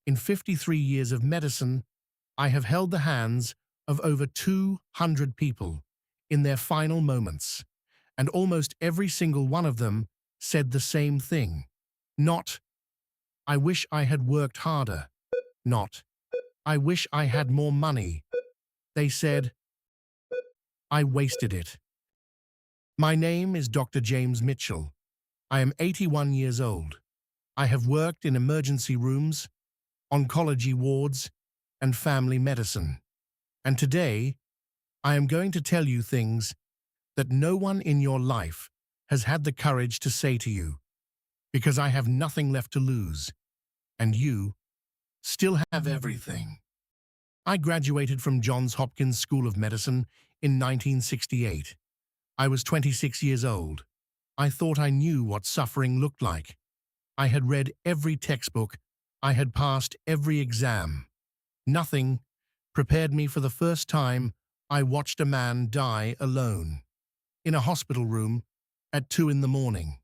In 53 years of medicine, I have held the hands of over 200 people in their final moments, and almost every single one of them said the same thing. Not, "I wish I had worked harder." Not, "I wish I had more money." They said, "I wasted it." My name is Dr. James Mitchell. I am 81 years old. I have worked in emergency rooms, oncology wards, and family medicine. And today, I am going to tell you things that no one in your life has had the courage to say to you, because I have nothing left to lose, and you still have everything. I graduated from Johns Hopkins School of Medicine in 1968. I was 26 years old. I thought I knew what suffering looked like. I had read every textbook. I had passed every exam. Nothing prepared me for the first time I watched a man die alone in a hospital room at 2 in the morning,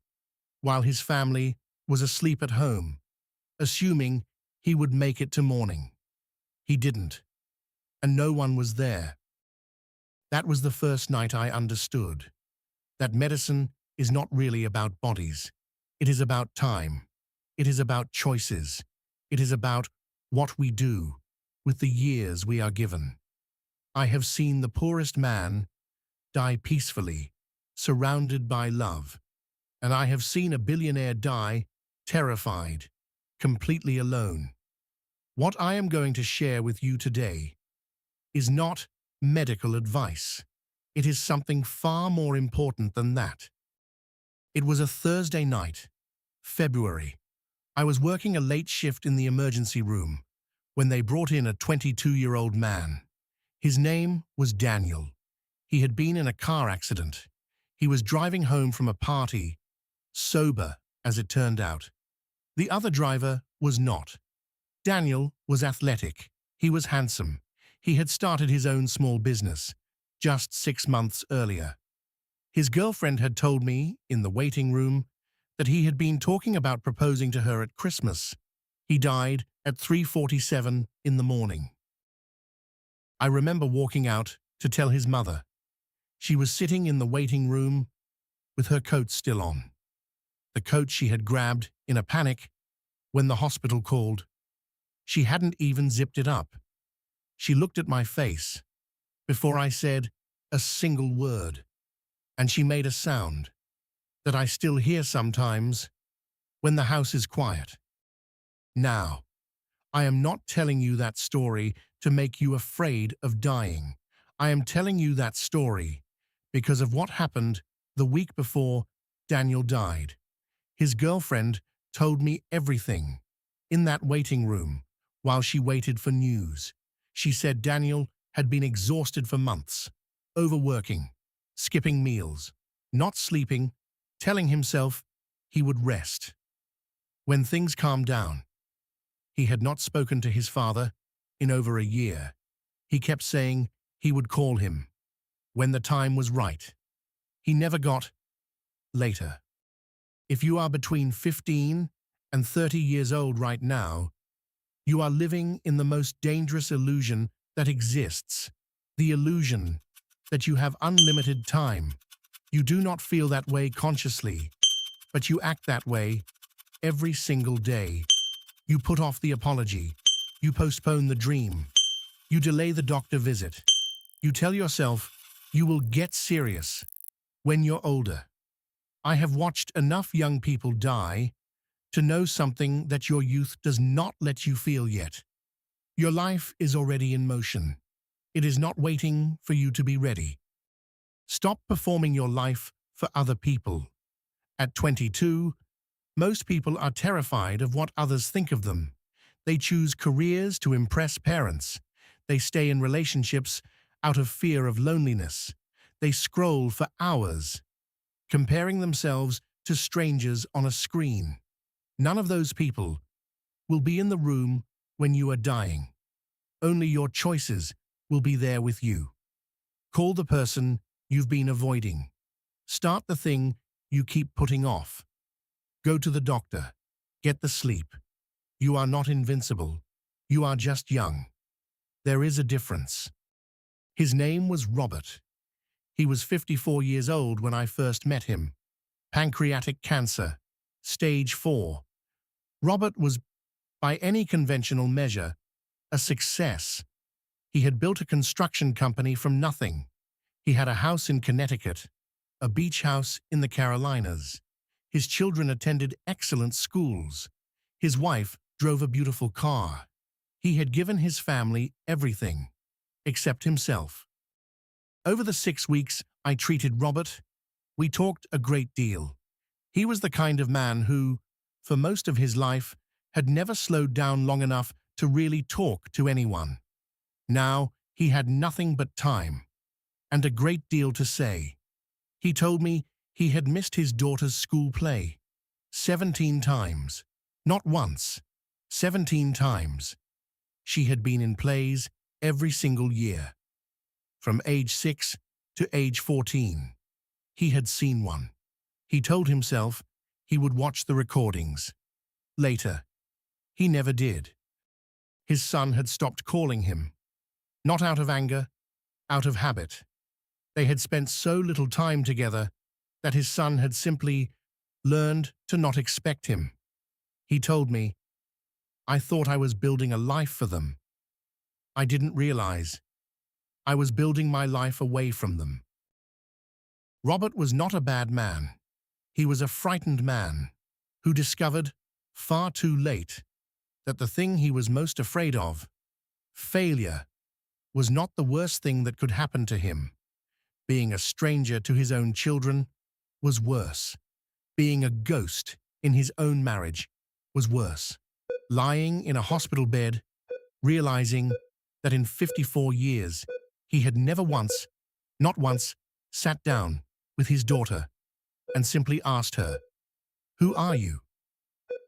while his family was asleep at home, assuming he would make it to morning. He didn't, and no one was there. That was the first night I understood that medicine is not really about bodies. It is about time. It is about choices. It is about what we do with the years we are given. I have seen the poorest man die peacefully, surrounded by love, and I have seen a billionaire die terrified, completely alone. What I am going to share with you today is not medical advice. It is something far more important than that. It was a Thursday night, February. I was working a late shift in the emergency room when they brought in a 22-year-old man. His name was Daniel. He had been in a car accident. He was driving home from a party, sober, as it turned out. The other driver was not. Daniel was athletic. He was handsome. He had started his own small business just 6 months earlier. His girlfriend had told me in the waiting room that he had been talking about proposing to her at Christmas. He died at 3:47 in the morning. I remember walking out to tell his mother. She was sitting in the waiting room with her coat still on, the coat she had grabbed in a panic when the hospital called. She hadn't even zipped it up. She looked at my face before I said a single word, and she made a sound that I still hear sometimes when the house is quiet. Now, I am not telling you that story to make you afraid of dying. I am telling you that story because of what happened the week before Daniel died. His girlfriend told me everything in that waiting room while she waited for news. She said Daniel had been exhausted for months, overworking, skipping meals, not sleeping, telling himself he would rest. When things calmed down, he had not spoken to his father in over a year. He kept saying he would call him when the time was right. He never got later. If you are between 15 and 30 years old right now, you are living in the most dangerous illusion that exists, the illusion that you have unlimited time. You do not feel that way consciously, but you act that way every single day. You put off the apology. You postpone the dream. You delay the doctor visit. You tell yourself you will get serious when you're older. I have watched enough young people die to know something that your youth does not let you feel yet. Your life is already in motion. It is not waiting for you to be ready. Stop performing your life for other people. At 22, most people are terrified of what others think of them. They choose careers to impress parents. They stay in relationships out of fear of loneliness. They scroll for hours, comparing themselves to strangers on a screen. None of those people will be in the room when you are dying. Only your choices will be there with you. Call the person you've been avoiding. Start the thing you keep putting off. Go to the doctor. Get the sleep. You are not invincible. You are just young. There is a difference. His name was Robert. He was 54 years old when I first met him. Pancreatic cancer, stage 4. Robert was, by any conventional measure, a success. He had built a construction company from nothing. He had a house in Connecticut, a beach house in the Carolinas. His children attended excellent schools. His wife drove a beautiful car. He had given his family everything, except himself. Over the 6 weeks I treated Robert, we talked a great deal. He was the kind of man who, for most of his life, had never slowed down long enough to really talk to anyone. Now he had nothing but time, and a great deal to say. He told me he had missed his daughter's school play 17 times. Not once, 17 times. She had been in plays every single year. From age 6 to age 14. He had seen one. He told himself he would watch the recordings. Later, he never did. His son had stopped calling him. Not out of anger, out of habit. They had spent so little time together that his son had simply learned to not expect him. He told me, I thought I was building a life for them. I didn't realize. I was building my life away from them. Robert was not a bad man. He was a frightened man who discovered, far too late, that the thing he was most afraid of, failure, was not the worst thing that could happen to him. Being a stranger to his own children was worse. Being a ghost in his own marriage was worse. Lying in a hospital bed, realizing that in 54 years he had never once, not once, sat down with his daughter and simply asked her, "Who are you?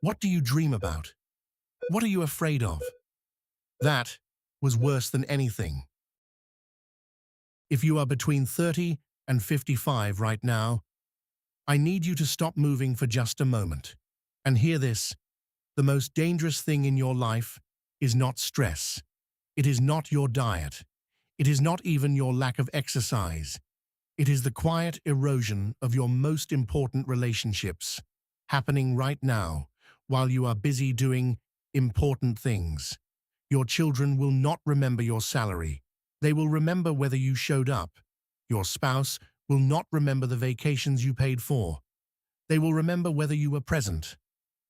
What do you dream about? What are you afraid of?" That was worse than anything. If you are between 30 and 55 right now, I need you to stop moving for just a moment. And hear this, the most dangerous thing in your life is not stress. It is not your diet. It is not even your lack of exercise. It is the quiet erosion of your most important relationships, happening right now while you are busy doing important things. Your children will not remember your salary. They will remember whether you showed up. Your spouse will not remember the vacations you paid for. They will remember whether you were present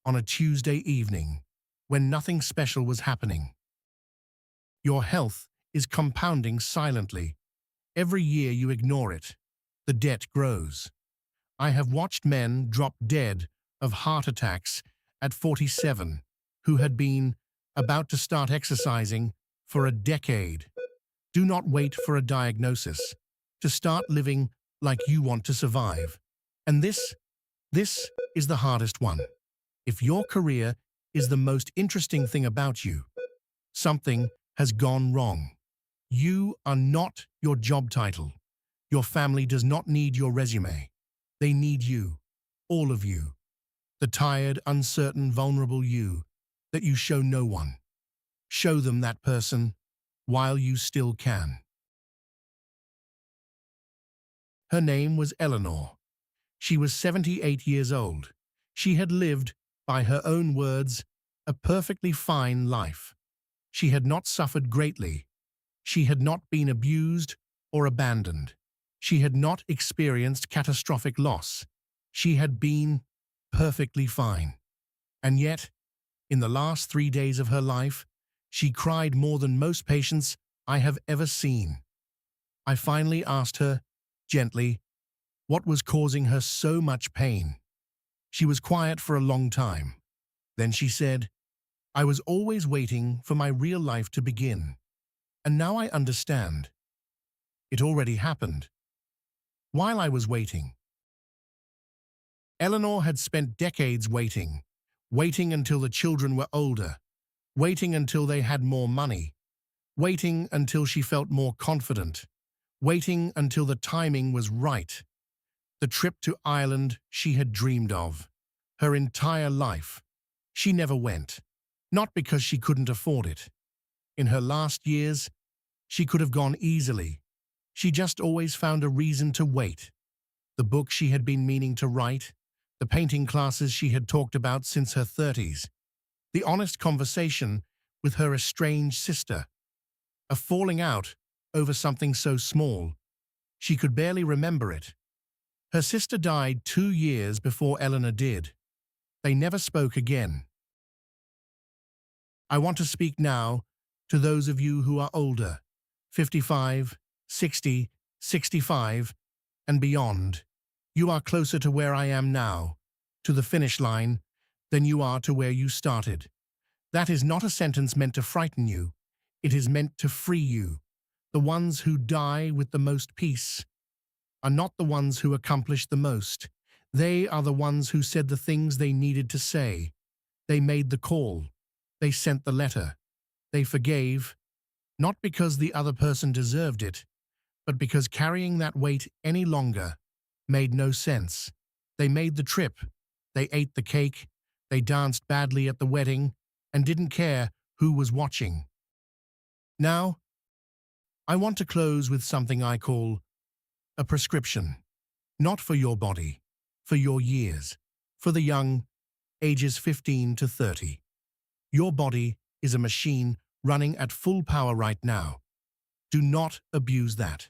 on a Tuesday evening when nothing special was happening. Your health is compounding silently. Every year you ignore it. The debt grows. I have watched men drop dead of heart attacks at 47 who had been about to start exercising for a decade. Do not wait for a diagnosis to start living like you want to survive. And this is the hardest one. If your career is the most interesting thing about you, something has gone wrong. You are not your job title. Your family does not need your resume. They need you, all of you. The tired, uncertain, vulnerable you that you show no one. Show them that person while you still can. Her name was Eleanor. She was 78 years old. She had lived, by her own words, a perfectly fine life. She had not suffered greatly. She had not been abused or abandoned. She had not experienced catastrophic loss. She had been perfectly fine. And yet, in the last 3 days of her life, she cried more than most patients I have ever seen. I finally asked her, gently, what was causing her so much pain. She was quiet for a long time. Then she said, I was always waiting for my real life to begin. And now I understand. It already happened. While I was waiting. Eleanor had spent decades waiting until the children were older, waiting until they had more money, waiting until she felt more confident, waiting until the timing was right. The trip to Ireland she had dreamed of. Her entire life. She never went. Not because she couldn't afford it. In her last years, she could have gone easily. She just always found a reason to wait. The book she had been meaning to write, the painting classes she had talked about since her 30s, the honest conversation with her estranged sister, a falling out over something so small, she could barely remember it. Her sister died 2 years before Eleanor did. They never spoke again. I want to speak now to those of you who are older, 55, 60, 65, and beyond. You are closer to where I am now, to the finish line, than you are to where you started. That is not a sentence meant to frighten you. It is meant to free you. The ones who die with the most peace are not the ones who accomplish the most. They are the ones who said the things they needed to say. They made the call. They sent the letter. They forgave, not because the other person deserved it, but because carrying that weight any longer made no sense. They made the trip. They ate the cake. They danced badly at the wedding and didn't care who was watching. Now, I want to close with something I call a prescription. Not for your body, for your years, for the young, ages 15 to 30. Your body is a machine running at full power right now. Do not abuse that.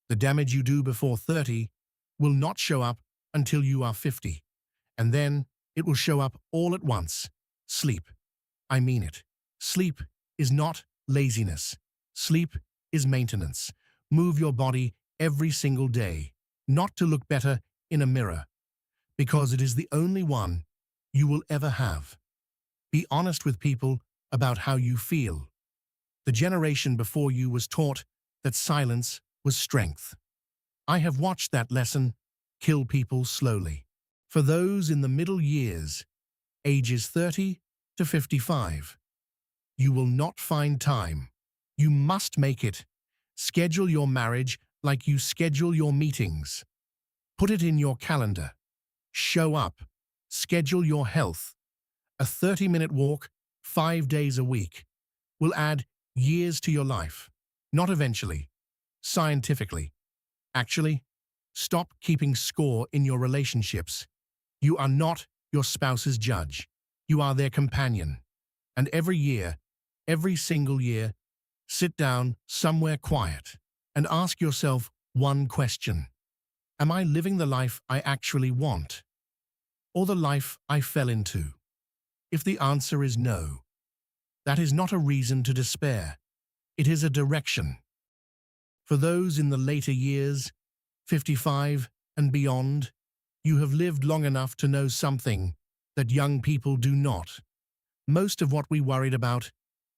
The damage you do before 30 will not show up until you are 50, and then it will show up all at once. Sleep. I mean it. Sleep is not laziness. Sleep is maintenance. Move your body every single day, not to look better in a mirror, because it is the only one you will ever have. Be honest with people about how you feel. The generation before you was taught that silence was strength. I have watched that lesson kill people slowly. For those in the middle years, ages 30 to 55, you will not find time. You must make it. Schedule your marriage like you schedule your meetings. Put it in your calendar. Show up. Schedule your health. A 30-minute walk, 5 days a week, will add years to your life. Not eventually. Scientifically. Actually, stop keeping score in your relationships. You are not your spouse's judge. You are their companion. And every year, every single year, sit down somewhere quiet and ask yourself one question. Am I living the life I actually want, or the life I fell into? If the answer is no, that is not a reason to despair. It is a direction. For those in the later years, 55 and beyond, you have lived long enough to know something that young people do not. Most of what we worried about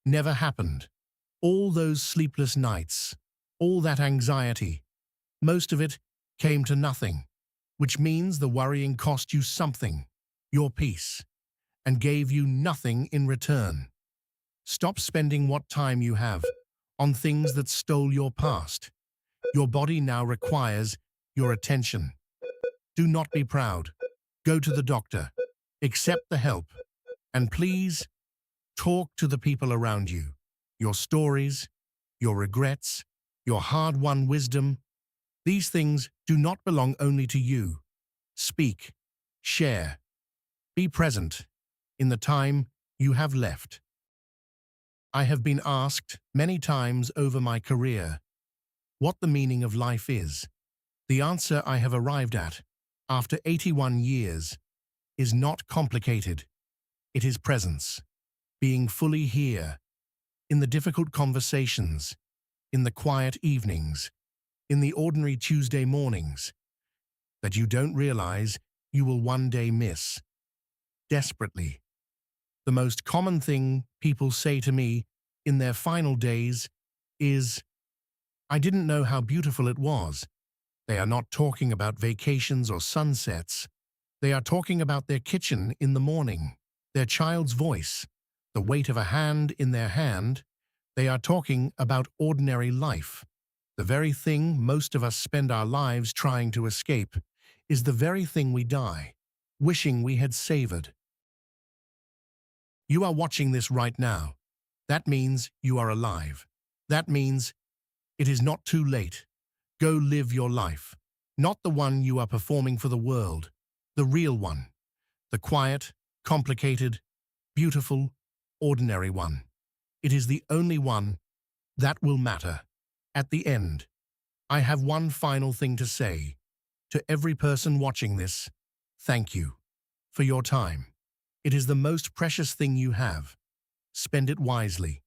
never happened. All those sleepless nights, all that anxiety, most of it came to nothing, which means the worrying cost you something, your peace, and gave you nothing in return. Stop spending what time you have on things that stole your past. Your body now requires your attention. Do not be proud. Go to the doctor. Accept the help. And please, talk to the people around you. Your stories, your regrets, your hard-won wisdom. These things do not belong only to you. Speak. Share. Be present in the time you have left. I have been asked many times over my career what the meaning of life is. The answer I have arrived at, after 81 years, is not complicated. It is presence. Being fully here, in the difficult conversations, in the quiet evenings, in the ordinary Tuesday mornings, that you don't realize you will one day miss. Desperately. The most common thing people say to me in their final days is, "I didn't know how beautiful it was." They are not talking about vacations or sunsets. They are talking about their kitchen in the morning, their child's voice, the weight of a hand in their hand. They are talking about ordinary life. The very thing most of us spend our lives trying to escape is the very thing we die, wishing we had savored. You are watching this right now. That means you are alive. That means it is not too late. Go live your life. Not the one you are performing for the world. The real one. The quiet, complicated, beautiful, ordinary one. It is the only one that will matter. At the end, I have one final thing to say. To every person watching this, thank you for your time. It is the most precious thing you have. Spend it wisely.